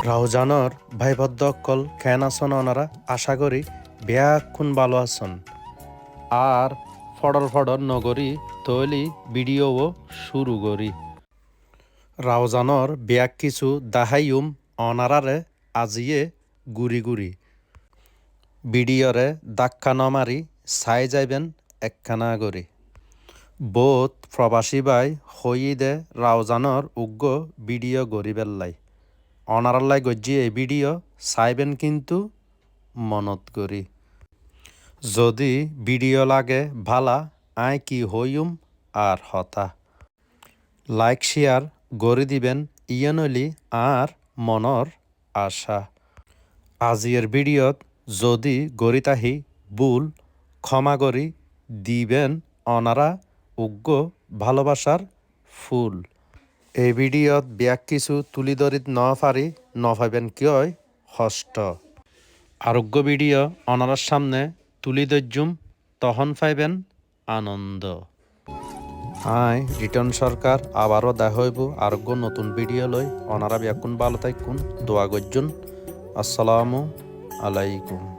রাউজানর ভাইবদ্ধ অক্কল কেন আসন ওনারা আশা করি বেয়াক্ষণ ভালো আছেন আর ফডর ফডর নগরী তৈলি ভিডিওও শুরু করি রাউজানর বেয়াক কিছু দাহাইম অনারারে আজিয়ে গুড়ি গুড়ি ভিডিওরে দাক্কা নমারি চাই যাইবেন একখানা গড়ি বোধ প্রবাসী বাই হইদে রাউজানর উগ্র ভিডিও গড়ি বেল্লাই অনারাল্লাই গজ্জি এই ভিডিও চাইবেন কিন্তু মনত করি যদি ভিডিও লাগে ভালা আয় কি হইম আর হতা লাইক শেয়ার গড়ি দিবেন ইয়নলি আর মনর আশা আজিয়ের ভিডিওত যদি গড়ি তাহি ভুল ক্ষমা করি দিবেন অনারা উগ্র ভালোবাসার ফুল এই ভিডিওত ব্যাক কিছু তুলি ধরিত পারি নভাবেন কিয় কষ্ট আরোগ্য ভিডিও অনারার সামনে তুলি ধর্যুম তখন পাইবেন আনন্দ আয় রিটার্ন সরকার আবারও দেখা হইব আরোগ্য নতুন ভিডিও লই অনারা ব্যাকুন ভালো থাকুন দোয়া গজ্জুন আসসালামু আলাইকুম।